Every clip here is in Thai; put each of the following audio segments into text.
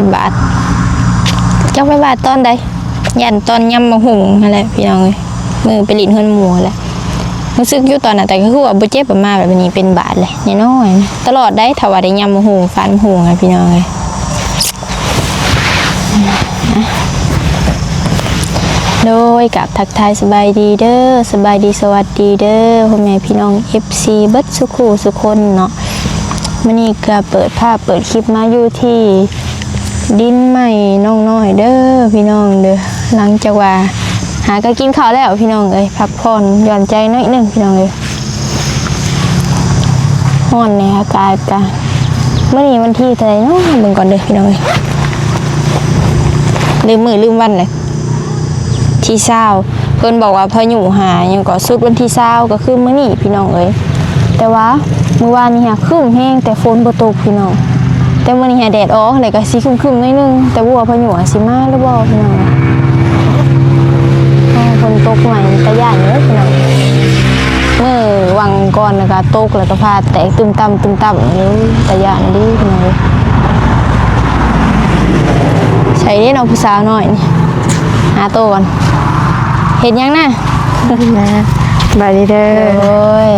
เป็นบาทเจ้าไปบาทตอนใดยันตอนยำมะหุงอะไรพี่น้องเลยมือไปลิ้นเฮือนหมูแหละรู้สึกอยู่ตอนนั้นแต่ก็คือว่าบ่เจ็บประมาณแบบนี้เป็นบาทเลยน้อยๆตลอดได้ถ้าว่าได้ยำมะหุงฟันหุงพี่น้องเลยโดยกับทักทายสบายดีเด้อสบายดีสวัสดีเด้อพ่อแม่พี่น้อง FC เบิดสุขุสุคนเนาะมื้อนี้ก็เปิดภาพเปิดคลิปมาอยู่ที่ดินใหม่น้องน้อยเด้อพี่น้องเด้อหลังจากว่าหาก็กินข้าวแล้วพี่น้องเอ้ยพักผ่อนหย่อนใจน้อยนึงพี่น้องเอ้ยฮ้อนในอากาศกะมื้อนี้วันที่เท่าไหร่เนาะเบิ่งก่อนเด้อพี่น้องเอ้ยลืมมื้อลืมวันเลยที่20เพิ่นบอกว่าพายุหายังก็สุดวันที่20ก็คือมื้อนี้พี่น้องเอ้ยแต่ว่ามื้อวานนี้ครึ้มแห้งแต่ฝนบ่ตกพี่น้องแต่มื้อนี้แดดออกเลยก็สิครึ้มๆหน่อยนึงแต่บ่ว่าพายุสิมาหรือบ่พี่น้องฝนตกใหม่ตะย่านเด้อพี่น้องมื้อวังก่อนก็ตกแล้วก็พาแตกตึมต่ำนี่ตะย่านดีพี่น้องใช้ได้เนาะผู้สาวน้อยนี่หาโตก่อนเห็นยังนะนะบายดีเด้อโอ้ย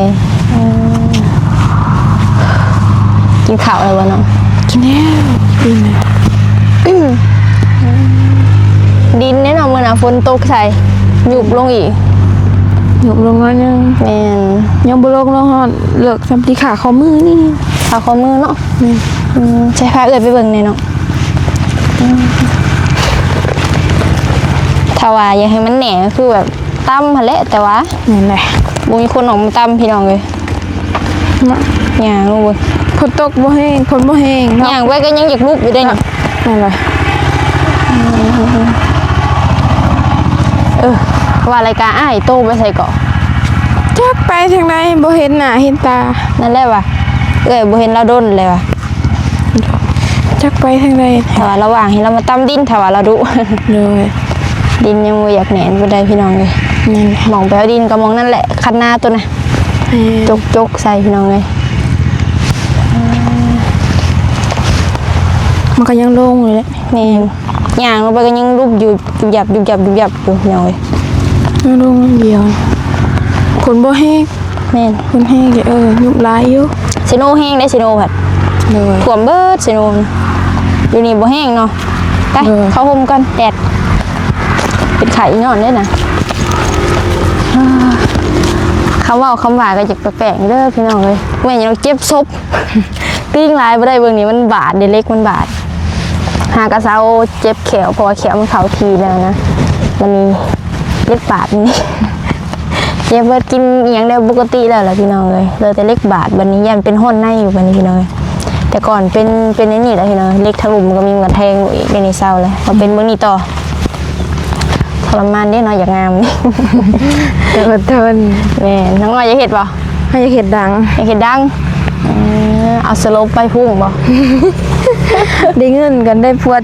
กินข้าวอะไรวะน้องกินแล้วกินแล้วดินเนี่ยเนาะมื่อน่ะฝนตกใส่หยุบลงอีกหยุบลงแล้วยังแม่นยังบ่ลงแล้วฮอดเลิกทำที่ขาข้อมือนี่ขาข้อมือเนาะใช้ผ้าเอื้อยไปเบิ่งเนี่ยเนาะถ้าว่าอยากให้มันแหน่คือแบบตั้มหั่นแหละแต่ว่านั่นแหละบ่มีคนออกมาตั้มพี่น้องเลยย่างลงเบิ่งฝนตกบ่แห้งฝนบ่แห้งย่างไว้ก็ยังอยากลุกอยู่ได้นี่นั่นแหละว่ารายการอ้ายโตไปใส่เกาะจักไปทางใดบ่เห็นหน้าเห็นตานั่นแหละว่ะบ่เห็นเราโดนเลยว่ะจักไปทางใดถ้าว่าระหว่างให้เรามาตั้มดินถ้าว่าเราดุเลยดินยังบ่อยากแหนบ่ได้พี่น้องเลยมองไปเอาดินก็มองนั่นแหละคันหน้าตัวน่ะจกใส่พี่น้องเลยมันก็ยังโล่งเลยแหละแม่ย่างลงไปก็ยังรูปอยู่หยับอยู่พี่น้องเลยยังโล่งเดียวคนบ่แห้งแม่คนแห้งยุบหลายอยู่ซิโนแห้งได้ซิโนผัดถ่วมเบิดซิโนอยู่นี่บ่แห้งเนาะไปเข้าห่มกันแดดเป็นไข่นอนด้วยนะคำว่าก็จะแปลกๆเด้อพี่น้องเลยแม่ยังเราเจ็บซบปิ้งลายไม่ได้เบื้องนี้มันบาดเล็กมันบาดหากระเซาเจ็บแขวเพราะว่าแขวมันเข่าทีแล้วนะมันมีเล็กบาดนี่เจ็บเบิดกินอย่างได้ปกติแล้วล่ะพี่น้องเลยแต่เล็กบาดวันนี้ยันเป็นห้นในอยู่วันนี้พี่น้องแต่ก่อนเป็นนี่แหละพี่น้องเล็กทะลุมันก็มีกระแทงอีกในเศร้าเลยมาเป็นเบื้องนี้ต่อทรมานได้หน่อยอย่างงามนี่แต่อดทนแม่น้องน้อยจะเห็ดป่ะให้เห็ดดังเอาสโลปไปพุ่งป่ะได้เงินกันได้พวด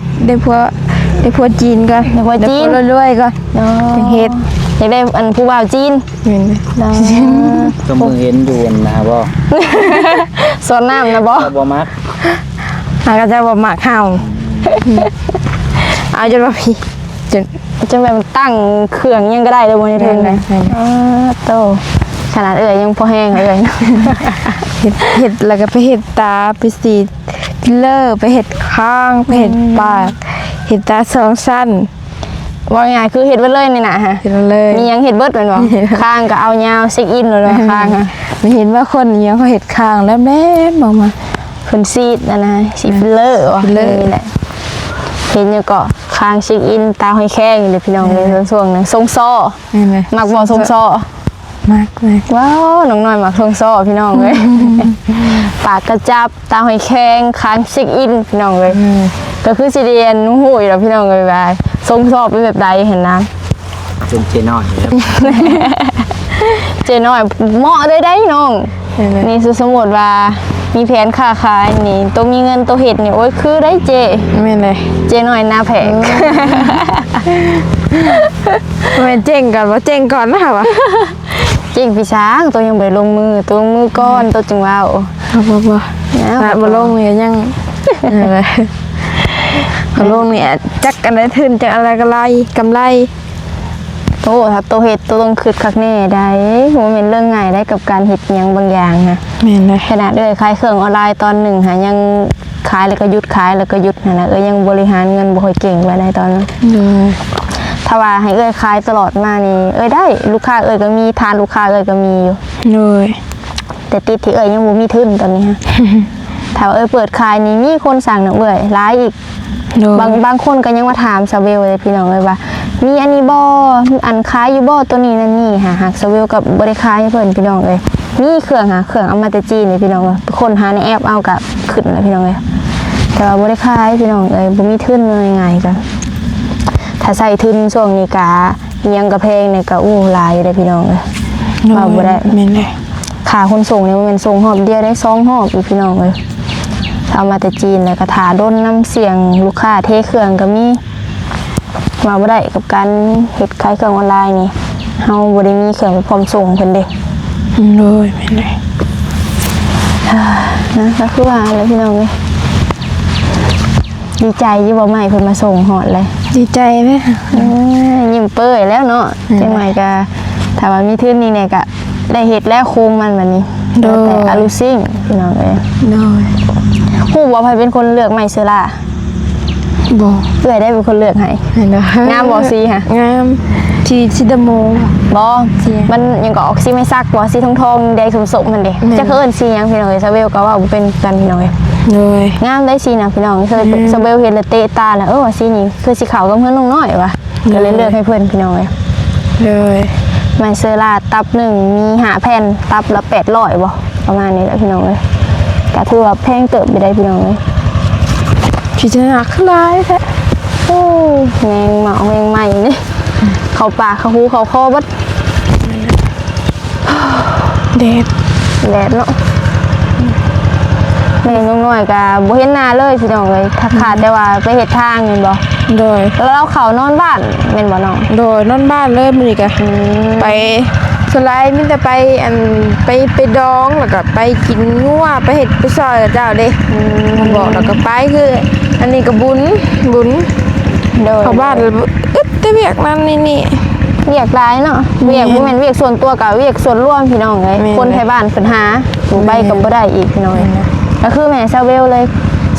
จีนกันได้พวดจีนรวยๆกันเห็ดอยากได้อันผู้บ่าวจีนก็มึงเห็นอยู่นะบ่โซนน้ำนะบ่มักหากจะบ่มักข้าวเอาจนว่าพี่จะแบบตั้งเครื่องยังก็ได้เลยวันนี้เทิงเลยโตขนาดยังพอแห้งเลยเห็ดแล้วก็ไปเห็ดตาไปสีฟิลเลอร์ไปเห็ดข้างไปเห็ดปากเห็ดตาสองสั้นว่าไงคือเห็ดเบิดเลยนี่นะฮะเห็ดเลยมียังเห็ดเบิดเป็นบ่ข้างก็เอายาวซิกอินเลยข้างไม่เห็นว่าคนยังเขาเห็ดข้างแล้วแม่มองมาคนซีดนะซีฟิลเลอร์ว่ะนี่แหละเห็นอยู่ก็ข้างซิกอินตาหอยแข้งเลยพี่น้องเลยส่วนนึงทรงซ้อมักบ่ทรงซ้อมากเลยว้าวน้องน้อยมักทรงซ้อพี่น้องเลยปากกระจับตาหอยแข้งข้างซิกอินพี่น้องเลยก็คือสิเรียนหูยแล้วพี่น้องเลยว่าทรงซ้อเป็นแบบใดเห็นนะเป็นเจน้อยครับเจน้อยเหมาะเลยได้น้องนี่สมมติว่ามีแผนค้าขายนี่ตัวมีเงินตัวเห็ดนี่โอ้ยคือได้เจไม่เลยเจน้อยหน้าแผงมันเจ๊งก่อนว่าเจ๊งก่อนนะคะวะ จริงพี่ช้างตัวยังไปลงมือตัวมือก้อนตัวจึงว่าบ่ลงมือยังอะไร เขาลงเนี่ยจักอะไรทึนจักอะไรก็ไล่กำไร โอ้ถ้าตัวเฮ็ดตัวต้องคิดคักแน่ได้บ่แม่นเรื่องง่ายได้กับการเฮ็ดหยังบางอย่างนะ แม่นเลย ขนาดขายเครื่องออนไลน์ตอนหนึ่งหายังขายแล้วก็หยุดขายแล้วก็หยุดนั่นน่ะยังบริหารเงินบ่ค่อยเก่งไว้ในตอนนั้น เลย ถ้าว่าให้ขายตลอดมานี่ได้ลูกค้าก็มีทานลูกค้าก็มีอยู่ เลย แต่ติดที่ยังบ่มีทุนตอนนี้ฮะ ถ้าว่าเปิดขายนี่มีคนสั่งน่ะหลายอีก เลย บางคนก็ยังมาถามซาเวลเลยพี่น้องเลยว่ามีอันนี้บ่อันขายอยู่บ่ตัวนี้นั่นนี่หาหากซาเวลกับบริขายให้เพิ่นพี่น้องเลยมีเครื่องเอามาแต่จีนเลยพี่น้องเลยคนหาในแอปเอากับขึ้นเลยพี่น้องเลยแต่ว่าบริขายพี่น้องเลยบ่มีทุนเลยง่ายกันถ้าใส่ทุนช่วงนี้กะยังกระเพงเนี่ยก็หลายอยู่เลยพี่น้องเลยเอาบ่ได้ แม่นเลย ค่าขนส่งเนี่ยมันส่งหอบเดียวได้2หอบอีกพี่น้องเลยเอามาแต่จีนแล้วก็ถาด้นน้ำเสียงลูกค้าเทเครื่องก็มีมาบ่ได้กับการเฮ็ดขายเครื่องออนไลน์นี่เฮาบ่ได้มีเครื่องพร้อมส่งเพิ่นเด้ เลยแม่นเลย นะก็คือว่าแล้วพี่น้องเอ้ยดีใจอยู่บ่ใหม่เพิ่นมาส่งฮอดเลย ดีใจไหม ยิ้มเปื่อยแล้วเนาะจังไดก็ถ้าว่ามีทุนนี่เนี่ยก็ได้เฮ็ดแล้วโครงมันบัดนี้แต่อาลูซิ่งพี่น้องเอ้ย เลย ฮู้ว่าไผเป็นคนเลือกใหม่เสื้อล่า บอก เอื้อยได้เป็นคนเลือกให้ เห็นไหม งามบ่ซีค่ะ งามทีซิดาโม บ่ สี มันยังก็ออกสีไม่ซักบ่สีทองๆแดงสมๆมันเด้ แม่น จะเอิ้นสีหยังพี่น้องเอ้ยซาเวลก็ว่าบ่เป็นกันพี่น้องเอ้ย เลย งามได้สีน่ะพี่น้องเคยซาเวลเห็นแล้วเตะตาแล้วว่าสีนี้คือสีขาวกับเพิ่นน้องน้อยว่ะก็เลยเลือกให้เพิ่นพี่น้องเอ้ย เลย ไมเซอราตับหนึ่งมี5แผ่นตับละ800บ่ประมาณนี้แหละพี่น้องเอ้ยก็ถือว่าแพงเติบไปได้พี่น้องเอ้ย พิจารณาคล้ายแท้ โอ้แมงเหมาแมงใหม่นี่เข้าปากเข้าหูเข้าคอเบัด เด็ด แดดเนาะแม่น้องน้อยก็บ่เห็นหน้าเลยพี่น้องเอ้ยถ้าขาดแต่ว่าไปเฮ็ดทางแม่นบ่ โดย แล้วเราเข้านอนบ้านแม่นบ่น้อง โดยนอนบ้านเลยมันอีกอะไปสไลด์มิแต่ไปอันไปดองแล้วก็ไปกินงัวไปเห็ดไปซอยกับเจ้าเด้บอกแล้วก็ไปคือ อันนี้ก็บุญ โดย เข้าบ้านแล้วอึดแต่เวียกนั่นนี่ เวียกหลายเนาะเวียกบ่แม่นเวียกส่วนตัวกับเวียกส่วนรวมพี่น้องเอ้ย แม่น คนไทบ้านเพิ่นหาอยู่ไปก็บ่ได้อีกพี่น้องเอ้ยก็คือแม่ซาเวลเลย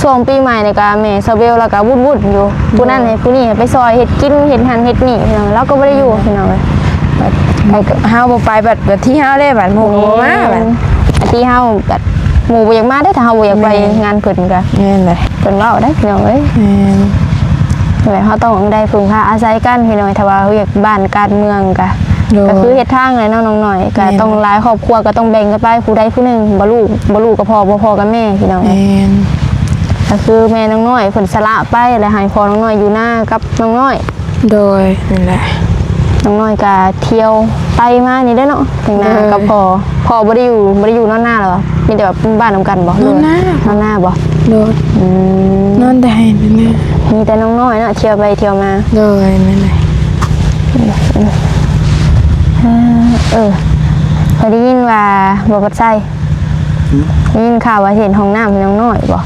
ช่วงปีใหม่นี่ก็แม่ซาเวลแล้วก็วุ่นๆอยู่ผู้นั้นให้ผู้นี้ไปซอยเฮ็ดกินเฮ็ดหันเฮ็ดนี่พี่น้องเราก็บ่ได้อยู่พี่น้องเอ้ย ไปก็เฮาบ่ไปบัดที่เฮาได้บัดหมู่บ่มาบัด ที่เฮาแบบหมู่บ่อยากมาได้อถ้าเฮาบ่อยากไปงานเพิ่นก็ แม่นเลย เพิ่นเว้าได้พี่น้องเอ้ย แม่น แบบเฮาต้องได้พึ่งพาอาศัยกันพี่น้อยถ้าว่าเรียกบ้านการเมืองก็ โดย ก็คือเฮ็ดทางเลยเนาะน้องหน่อยก็ แม่น ต้องหลายครอบครัวก็ต้องแบ่งกันไปผู้ใดผู้หนึงบ่ลูกก็พ่อบ่พ่อกับแม่พี่น้อง แม่น ก็คือแม่น้องน้อยเพิ่นสละไปแล้วให้พ่อน้องน้อยอยู่หน้ากับน้องน้อย โดยนั่นแหละ น้องน้อยก็เที่ยวไปมานี่ได้อเนาะถึงหน้ากับพ่อบ่ได้อยู่นอนหน้าหรอมีแต่แบบบ้านนำกันบ่ นอนหน้า นอนหน้าบ่ โดย อืม นอนได้นั่นแหละ มีแต่น้องน้อยเนาะเที่ยวไปเที่ยวมา โดยนั่นแหละ เคยได้ยินว่าบ่ปัดไส้ได้ยินข่าวว่าเห็นห้องน้ำน้องน้อยบ่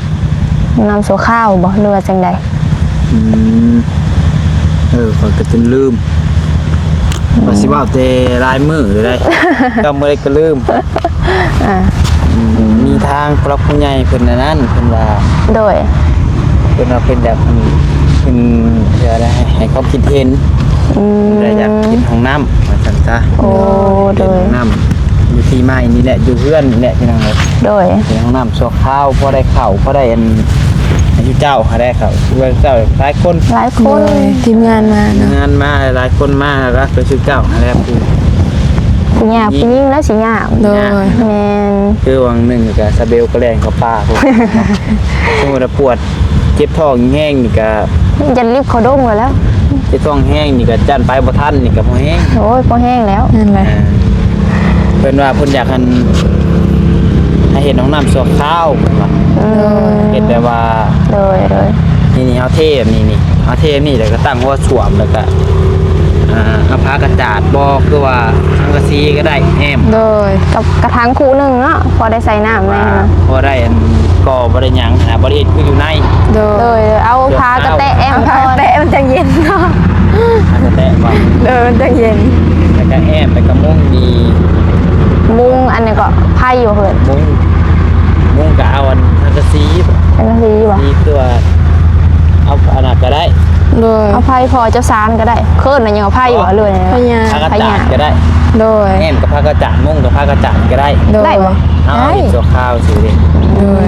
ห้องน้ำโซข้าวบ่หรือว่าจังใด อืมข้อยก็จนลืมว่าสิว่าแต่ลายมือหรือได จำบ่ได้ก็ลืม อ่า มีทางพระผู้ใหญ่เพิ่นอันนั้นเพิ่นว่า โดย เพิ่นว่าเป็นแบบเพิ่นเพื่อได้ให้เขาคิดเห็น อืม ได้อยากกินห้องน้ำว่าซั่นซะ โอ้โดย ห้องน้ำอยู่ที่ไม้นี่แหละอยู่เพื่อนนี่แหละพี่น้องเอ้ย โดย เป็นห้องน้ำชั่วคราวพอได้เข้าพอได้อันอายุเจ้าหาได้เข้าคือว่าเจ้าหลายคน หลายค โด น ยทีมงานมาเนาะ งานมาหลายคนมาแล้วก็ชื่อเจ้าหาได้ผู้ ผู้หญิงผู้หญิงแล้วสิยาก โดย แม่น คือวังหนึ่งก็สะเบลก็แรงเขาป้าพวกสมมุติว่าปวดเจ็บท้องแห้งนี่ก็ จะรีบเขาดงเลยแล้ว เจ็บท้องแห้งนี่ก็จันไปบ่ทันนี่ก็บ่แห้ง โอ้ยพอแห้งแล้ว นั่นแหละ เพิ่นว่าเพิ่นอยากให้เห็นห้องน้ำชั่วคราวว่า อืม เห็นแต่ว่า โดย นี่เฮาเทแบบนี่เฮาเทแบบนี่แล้วก็ตั้งหัวสวมแล้วก็เอาผ้ากระจาดบ่คือว่าสังกะสีก็ได้แอม โดย กับกระถางคู่หนึงเนาะพอได้ใส่น้ำแม่ ว่า นะ พอได้อัน ก่อบ่ได้หยังนะบ่ได้เฮ็ดคืออยู่ใน โด โด ย ยเอาพากระแตะแอม ผ้า ก่อน แตะมันจะเย็นเนาะ อาจจะแตะบ่ มันจะเย็น แล้วก็แอมแล้วก็มุ้งมี มุงอันนี้ก็ไพ่อยู่เหิน มุ้งก็เอาอันทังกะสีบ่ เป็นนาทีบ่ นี่คือว่าเอาอันนั้นก็ได้ โดย เอาไพ่พอเจ้าซานก็ได้เคิร์นน่ะยังเอาไพ่อยู่เลยนะ พญา ผ้ากระจาดก็ได้ โดย แอมกับผ้ากระจาดมุ้งกับผ้ากระจาดก็ได้ โดย ได้บ่ เอา ได้ เฮ็ดชั่วข้าวสิเด้ โดย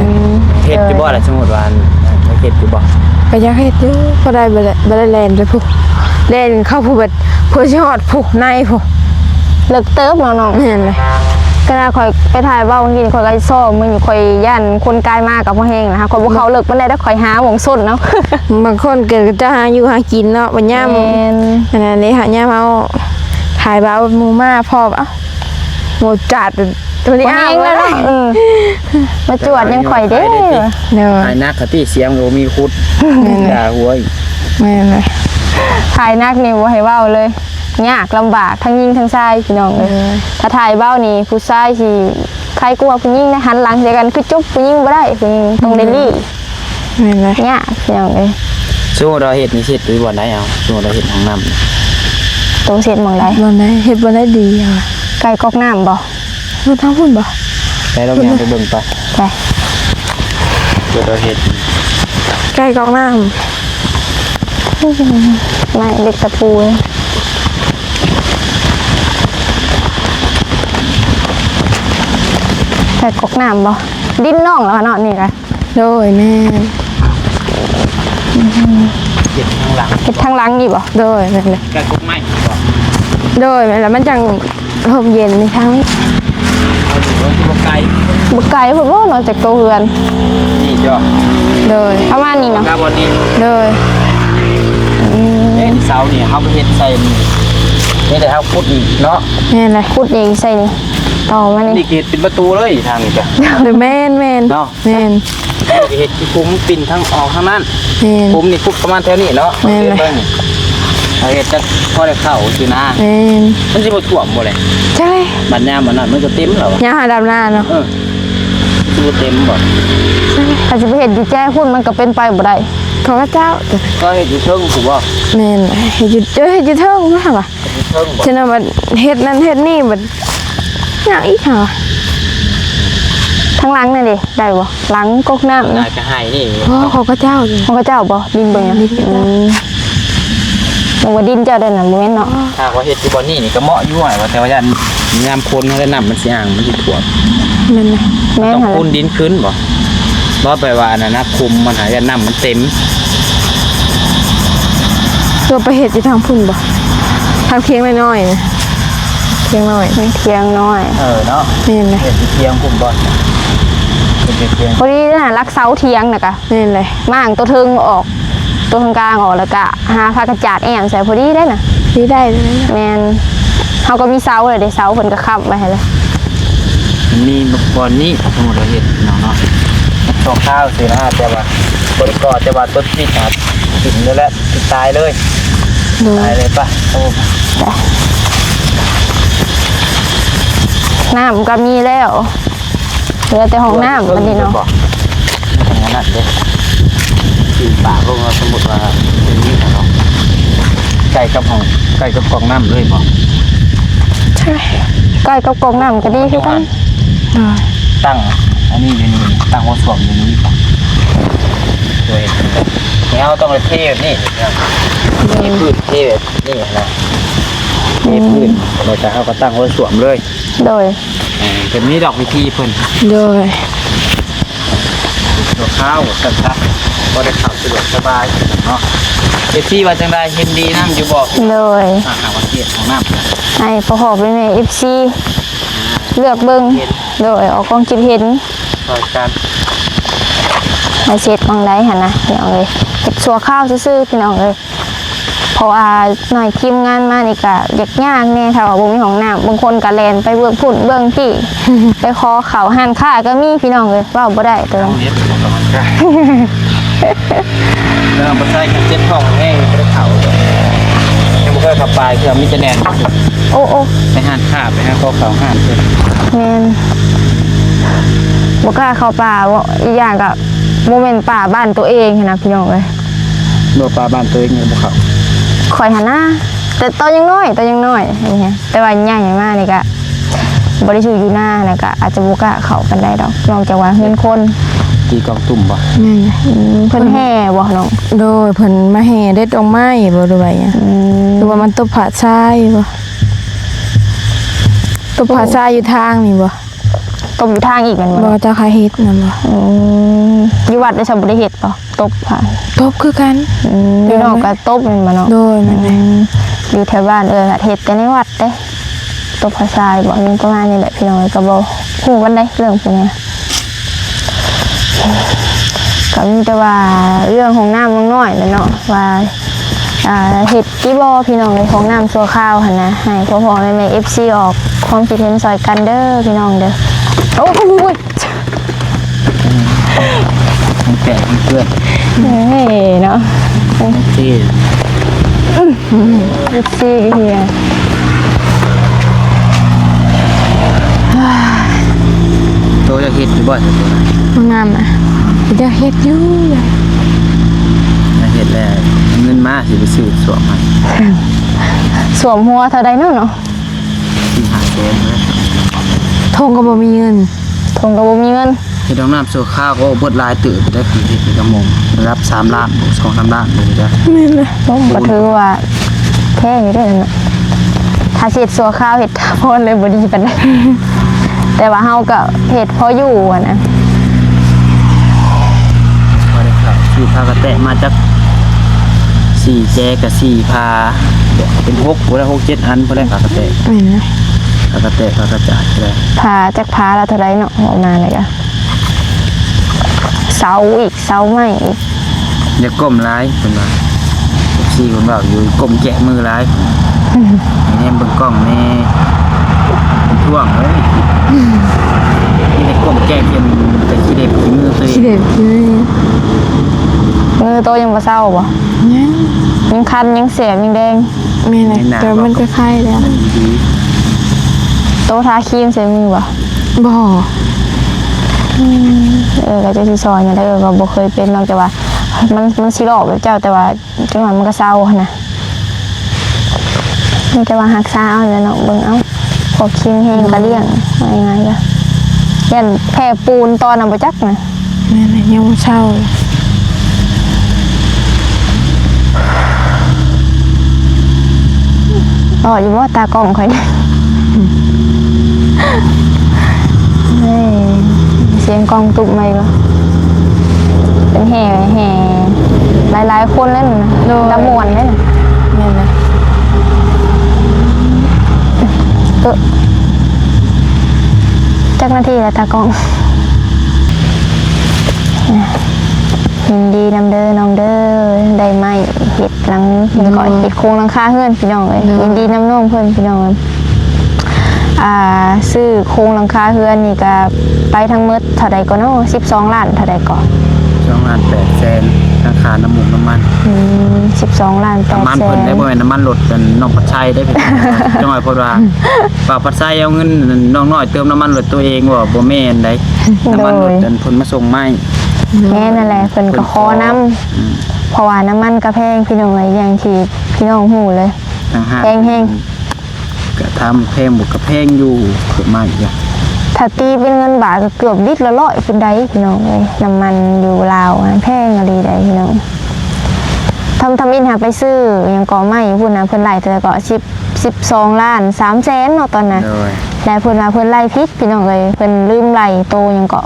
เฮ็ดอยู่บ่ล่ะสมมุติว่าเฮ็ดอยู่บ่ ก็อยากเฮ็ดอยู่ก็ได้บ่ได้แลนไปผู้แลนเข้าผู้เบิดผู้สิฮอดผู้ในผู้ เลิกเติบแล้วน้อง แม่นเลย ก็น่าคอยไปถ่ายเบ้ากินคอยก็ซ่อมมึงอยู่คอยย่านคนกายมากกับพ่อแห้งนะคะคอยบ่เขาเลิกมันได้แล้วคอยหาหวงส้นเนาะ บางคนเกิดก็จะหาอยู่หากินเนาะบัดยาม แม่น อันนั้นนี่หายามเอาถ่ายบ่าวหมู่มาพอเอ้าหมดจัดตัวนี้ พ่อ อ้า แห้ ว งแล้วเนาะมาจวดยังคอยเด้ เนาะ ไอ้นักกะติเสียงโหมีคุดด่าหัวอีก แม่นเลย ถ่ายนักนี่บ่ให้เว้าเลยยากลำบากทั้งยิงทั้งชายพี่น้องเลยถ้าถ่ายเบ้านี่ผู้ชายสิใครกลัวผู้หญิงนะหันหลังใส่กันคือจบผู้หญิงบ่ได้ผู้หญิงต้องเดลี่ แม่นเลย ยากพี่น้องเลย สู้เราเฮ็ดนี่เฮ็ดหรือบ่ได้เอาสู้เราเฮ็ดห้องน้ำ ต้องเสร็จหมองใด บ่ได้เฮ็ดบ่ได้ดีอ่ะ ไก่กอกน้ำบ่ รู้ทั้งพุ่นบ่ ไปเราย่างไปเบิ่งไป ไป เดี๋ยวเราเฮ็ด ใกล้กองน้ำ ไม่เล็กตะปูเลยไก่กอกน้ำบ่ดิ้นน่องแล้วเนาะนี่ค่ะ โดยแม่น เฮ็ดข้างหลัง เฮ็ดทางหลังนี่บ่ โดยแม่นเลย กระกุกไม้บ่ โดยแม่นแล้วมันจังลมเย็นในทางนี้ เอาอยู่บ่ไกล บ่ไก่พุ่นบ่เนาะจากตัวเฮือน นี่จ้ะ โดย ประมาณนี้เนาะ กาบ่นี้ โดย เอ้ยเสานี่เฮาไปเฮ็ดใส่นี่แต่เฮาขุดอีกเนาะ แม่นเลย ขุดเองใส่นี่ต่อมานี่ นี่เฮ็ดเป็นประตูเลยทางนี้จ้ะ โดยแม่นแม่น เนาะ แม่น เฮ็ดที่คุ้มปิ่นทั้งออกทั้งนั้น แม่น คุ้มนี่คุดประมาณแถวนี้เนาะ แม่นเลย เบิ่งเอาเฮ็ดจักพอได้เข้าสินะ แม่น มันสิบ่ท่วมบ่เลย ใช่ บัดยามมันนั้นมันก็เต็มแล้วอะ ย่าหาดำหน้าเนาะ สิบ่เต็มบ่ ถ้าสิไปเฮ็ดอยู่แจ้พุ่นมันก็เป็นไปบ่ได้ ขอพระเจ้า ก็เฮ็ดอยู่เทิงถูกบ่ แม่นเฮ็ดอยู่เฮ็ดอยู่เทิงบ่ค่ะว่ะ อยู่เทิงบ่ ฉะนั้นบัดเฮ็ดนั่นเฮ็ดนี่บัดหยังอีกค่ะ ทางหลังนั่นดิได้บ่หลังกอกน้ำ น่า นะ จะให้นี่ โอ้ขอพระเจ้าเลย ของพระเจ้าบ่ดินเบิ่งอะมันว่าดินเจ้าได้น่ะบ่แม่นเนาะ ถ้าว่าเฮ็ดอยู่บ่นี่นี่ก็เหมาะอยู่ว่าแต่ว่าย่านยามคนเขาได้น้ำมันสิอ่างมันสิท่วม แม่นเลย แม่น ต้อง หั่น คู แห น ละ ดินขึ้นบ่บ่ไปว่าอันนั้นนะคุมมันหาย่านน้ำมันเต็ม ตัวไปเฮ็ดอยู่ทางพุ่นบ่ทางเคียงน้อยๆนะเคียงน้อย เทียงน้อย เนาะ แม่นเลย เฮ็ดอยู่เทียงคุมบ่เป็นเทียง พอดีน่ะรักเสาเทียงน่ะกะ แม่นเลย ม่างตัวเทึงออก ตัวทางกลางออกแล้วก็หาผ้ากระจาดแอมใส่พอดีได้น่ะ นี่ได้เลยนะ แม่นเฮาก็มีเสาเลยเด้เสาเพิ่นก็ค้ำไว้ให้เลย มันมีบอนนี้สมมุติเราเฮ็ดเนาะต่อข้าวสินะแต่ว่าบ่ได้ก่อแต่ว่าต้นที่ครับกินแล้วแหละสิตายเลย โด ตาย ย เลยป่ะโอ้ น้ำก็มีแล้วเหลือแต่ห้องน้ำมันนี่เนาะ อย่างนั้นเด้กินปากลงมาสมมุติว่าเป็นนี่เนาะไก่กับห้องไก่กับกล่องน้ำเลยบ่ ใช่ ใกล้กับกองน้ำก็ดีคือกัน โดย ตั้งอันนี้อยู่นี่ตั้งหัวส่วมอยู่นี่ป่ะโดยนี่เอาต้องเลยเทแบบนี้นี่พื้นเทแบบนี่นะนี่พื้นเราจะเอาก็ตั้งหัวส่วมเลย โดย เป็นมีดอกวิธีเพิ่น โดย ดอกข้าวสันทับก็ได้ขับสะดวกสบายเนาะเอซี่ว่าจังได้เห็นดีน้ำอยู่บอก โดย หาว่าเกียรของน้ำ ให้พอหอบเป็นแม่ FC เลือกเบิ่งโดยออกกองคิดเห็น รายการ ให้เสร็จบางใดหั่นนะพี่น้องเอ้ยเฮ็ดชั่วข้าวซื่อๆพี่น้องเอ้ยเพราะว่าหน่อยทีมงานมานี่ก็ยากแน่ถ้าว่าบ่มีห้องน้ำบางคนก็แล่นไปเบื้องพุ่นเบื้องพี่ ไปขอข้าวห้านค้าก็มีพี่น้องเอ้ยเว้าบ่ได้ตัว น้อ นั้ ง น เน็ตของกำลังกายเริ่มมาใช้กันเจ็บท้องแห้งไปเข่ายังไม่เคยขับปลายคือมิจะแนน โอ้โอ้ ไปห้านข้าไปห้าข้อเข่าห้านเพื่อน แม่น บ่กล้าเข้าป่าบ่อีกอย่างก็บ่แม่นป่าบ้านตัวเองหั้นนะพี่น้องเอ้ย บ่ปลาบ้านตัวเองเนี่ยบ่เข้า ข่อยหันหน้าแต่ตอนยังน้อยอย่างเงี้ยแต่ว่าใหญ่มากนี่ก็บ่ได้อยู่หน้าแล้วก็อาจจะบ่กล้าเข้ากันได้ดอกนอกจากว่าเฮือนคน ตีกองตุ่มบ่ แม่นเลย เพิ่นแห่บ่น้อง โดยเพิ่นมาแห่เด็ดดอกไม้บ่ดูไว้อะหรือว่ามันตบผาทรายบ่ตบผาทรายอยู่ทางนี่บ่ ตบอยู่ทางอีกแม่นบ่ บ่เจ้าคาเฮ็ดนั่นบ่ อยู่วัดได้ซะบ่ได้เฮ็ดบ่ตบผ่าน ตบคือกัน พี่น้องก็ตบแม่นบ่เนาะ โดยแม่นเลย อยู่แถวบ้านเฮ็ดแต่ในวัดเด้ตบภาษาบ่มีประมาณนี้แหละพี่น้องก็บ่ฮู้กันได้เรื่องพวกนี้ก็มีแต่ว่าเรื่องของน้ำน้อยๆแหละเนาะว่าเฮ็ดกี่บ่พี่น้องเลยของน้ำชั่วคราวหั่นนะให้พ่อๆแม่ๆ FC ออกความคิดเห็นซอยกันเด้อพี่น้องเด้อโอ้โห ทั้งแก่ทั้งเพื่อน เฮ้ยเนาะ ทั้งที่ FC เฮีย โตจะเฮ็ดอยู่บ่ซั่นตัวน่ะ มันงามนะจะเฮ็ดอยู่เลย จะเฮ็ดแล้วเงินมาสิไปซื้อสวมให้ สวมหัวเท่าใดเนาะ ที่หาแสนเลย ทงก็บ่มีเงิน ทงก็บ่มีเงิน เฮ็ดดอกน้ำสู่ข้าวก็เบิดหลายตื่นได้ปีที่กระมงรับ3ล้าน2-3ล้านบ่จ้ะ แม่นเลย ก็ถือว่าแค่อยู่ด้วยนะถ้าเฮ็ดสัวข้าวเฮ็ดพอนเลยบ่ดีปานใด แต่ว่าเฮาก็เฮ็ดพออยู่อะนะ พอได้ครับซื้อผ้ากระแตะมาจาก4แจกับ4พาเป็น6บ่ได้6 7อันบ่ได้ผ้ากระแตะ แม่นเลย ผ้ากระแตะผ้ากระจาดก็ได้ พาจักพาละเท่าใดเนาะออกมาเลยก็เสาอีกเสาไม้อีก อย่าก้มร้ายเพิ่นว่าซี่ผมบอกอยู่ก้มแกะมือร้ายแนี่เบิ่งกล้องแนี่ท่วงเอ้ยนี่ได้ก้มแกะเข็มแต่ขี้เด็บขี้มือตัวเอ ขี้ ง เด็ดนี่ มือโตยังบ่เศร้าบ่ ยัง ยังคันยังเสียบยังแดง แม่นเลยแต่มันก็คล้ายแล้ว ดี โตทาครีมใส่มือบ่ บ่ ก็จะสิซอยอย่างได้ก็บ่เคยเป็นนอกจากว่ามันสิหลอกแบบเจ้าแต่ว่าจังหวะมันก็เศร้าหั้นนะมีแต่ว่ารักษาเอาแล้วเนาะเบิ่งเอาพอคิงแห้งก็เลี้ยงว่าง่ายๆก็ยันแพ้ปูนตอนน่ะบ่จักนะ แม่นเลยยังบ่เช่า อ๋ออยู่ว่าตากล้องค่อยนี่เฮ้ยเสียงกล้องตุบไหมวะเป็นแห่หลายๆคนเล่นนะตะมวนเล่น แม่นเลย จักนาทีแล้วตากล้องยินดีนำเด้อน้องเด้อได้ไหมเห็ดหลังก่อนเห็ดโครงหลังคาเฮือนพี่น้องเลยยินดีน้ำน้องเพื่อนพี่น้องซื้อโครงหลังคาเฮือนนี่ก็ไปทั้งหมดเท่าใดก็เนาะ12 ล้านเท่าใดก็ 2 ล้าน8แสนราคาน้ำมูกน้ำมัน 12 ล้าน8 น้ำมัน แส เพิ่น น ได้บ่แม่นน้ำมันรถกันน้องปัดชัยได้เพิ่นจังหวะเพิ่นว่าป้าปัดชัยเอาเงินน้องน้อยเติมน้ำมันรถตัวเองว่าบ่แม่นได้น้ำมันรถกันเพิ่นมาส่งไม้ แม่นั่นแหละเพิ่นก็ขอน้ำเพราะว่าน้ำมันก็แพงพี่น้องเลยอย่างที่พี่น้องหูเลย ต่างหาก แพง ก็ทำแพงบุกกับแพงอยู่เกือบมาอีกอ่ะ ถ้าตีเป็นเงินบาทก็เกือบลิตรละ100เป็นได้พี่น้องเลยน้ำมันอยู่ลาวแพงอะไรได้พี่น้องทำอินหาไปซื้อยังก่อไม้พูดนะเพิ่นไล่แต่ก็12 ล้าน3 แสนเนาะตอนนั้น โดย ได้เพิ่นว่าเพิ่นไล่พิษพี่น้องเลยเพิ่นลืมไล่โตยังเกาะ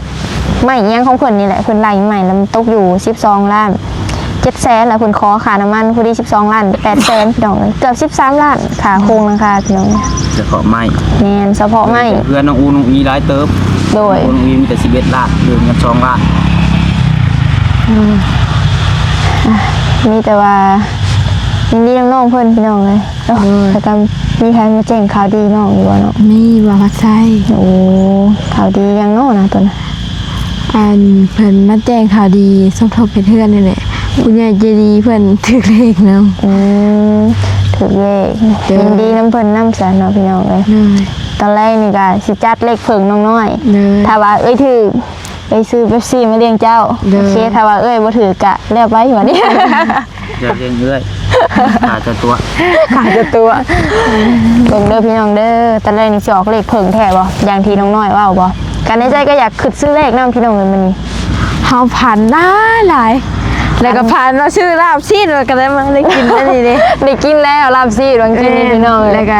ไม่อิหยังของเพิ่นนี่แหละเพิ่นไล่ใหม่แล้วมันตกอยู่12 ล้าน7 แสนแล้วเพิ่นขอค่าน้ำมันผู้ที่12 ล้าน8 แสนพี่น้องเลยเกือบ13 ล้านค่าโครงหลังคาพี่น้อง จะขอไม้ แม่นเฉพาะไม้ เพื่อนน้องอูน้องอีร้ายเติบ โดย น้องอีมีแต่11 ล้านเดือนกัน2 ล้าน มีแต่ว่ายินดีน้องๆเพิ่นพี่น้องเลยแล้วก็มีใครมาแจ้งข่าวดีน้องอยู่บ่เนาะ มีบ่ว่าใช่ โอ้ข่าวดียังเนาะนะตัวน่ะ อันเพิ่นมาแจ้งข่าวดีสมทบเป็นเพื่อนนี่แหละผู้ใหญ่ใจดีเพิ่นถือเลขนำ ถูกเลขยินดีน้ำเพิ่นน้ำแสนเนาะพี่น้องเลย เลย ต ตอนแรกนี่ก็สิจัดเลขเพิ่งน้องน้อย เลย ถ้าว่าเอ้ยถือไปซื้อเป๊ปซี่มาเลี้ยงเจ้า เด้อ โอเคถ้าว่าเอ้ยบ่ถือกะแล้วไปหัวนี้ เดี๋ยวเลี้ยงเอื้อยขาจะตัว ขาดจะตัวเบิ่งเด้อพี่น้องเด้อตอนแรกนี่สิออกเลขเพิ่งแท้บ่อย่างที่น้องน้อยเว้าบ่กันในใจก็อยากขึ้นซื้อเลขนํพี่น้องเลยมันนี่ เฮาผ่านหลายแล้วก็ผ่านมาซื้อลาบซีดแล้วก็ได้มาได้กินอันนี้เด้ ได้กินแล้วลาบซีดบางกินนี่พี่น้องเลย แล้วก็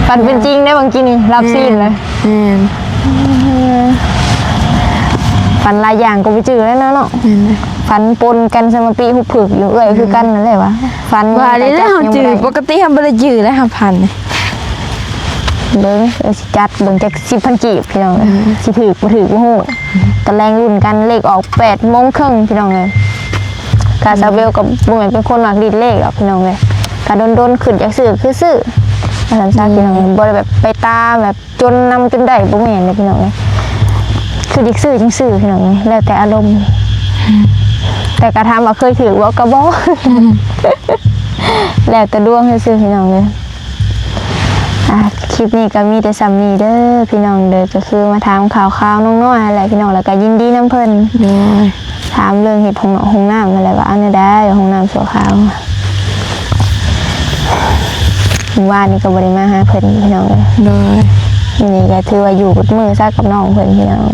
ฟันเป็นจริงได้บางกินนี่ลาบซีดเลย ฟันหลายอย่างก็ไปจื้อแล้วเนาะฟันปนกันสมปีหุบผึกอยู่เอ้ยคือกันนั่นแหละวะฟัน ว่าได้แล้วเฮาจื้อป บ่ กติเฮาบ่ได้จื้อแล้วเฮาผ่านนี่ เบิ่งสิจัดเบิ่งจัก10,000กีบพี่น้องสิถือบ่ถือบ่ฮู้ตะแรงรุ่นกันเลขออก8:30นพี่น้องเลยกาซาเบลกับบ่แม่นเป็นคนมักรีดเลขหรอกพี่น้องเลยกะโดนๆขึ้นอยากซื้อคือซื้อว่าซั่นซะพี่น้องบ่ได้แบบไปตามแบบจนนำจนได้บ่แม่นเลยพี่น้องเลยคืออยากซื้อจังซื้อพี่น้องเลยแล้วแต่อารมณ์แต่กระทำว่าเคยถือว่ากระบอก แล้วแต่ดวงให้ซื้อพี่น้องเลยคลิปนี้ก็มีแต่ซ้ำนี้เด้อพี่น้องเด้อก็คือมาถามข่าวๆน้องน้อยอะไรพี่น้องแล้วก็ยินดีน้ำเพิ่น เลย ถามเรื่องเห็ดห้องน้ำอะไรว่าอันนี้ได้ห้องน้ำสัวขาวว่านี่ก็บริมาหาเพิ่นพี่น้องเลย เลย นี่ก็ถือว่าอยู่กับมือซะกับน้องเพิ่นพี่น้อง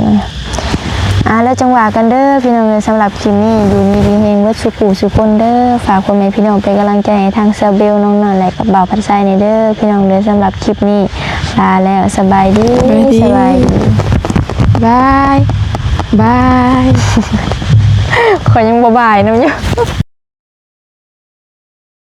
แล้วจังหวะกันเด้อพี่น้องเลยสำหรับคลิปนี้อยู่ดีๆเฮงวัดสุกูสุคนเด้อฝากคนแม่พี่น้องเป็นกำลังใจให้ทางเซเบลน้องหน่อยและกับบ่าวพัดไซในเด้อพี่น้องเด้อสำหรับคลิปนี้ลาแล้วสบายดีสบายดี บาย ขอยังบ่บายน้ำอยู่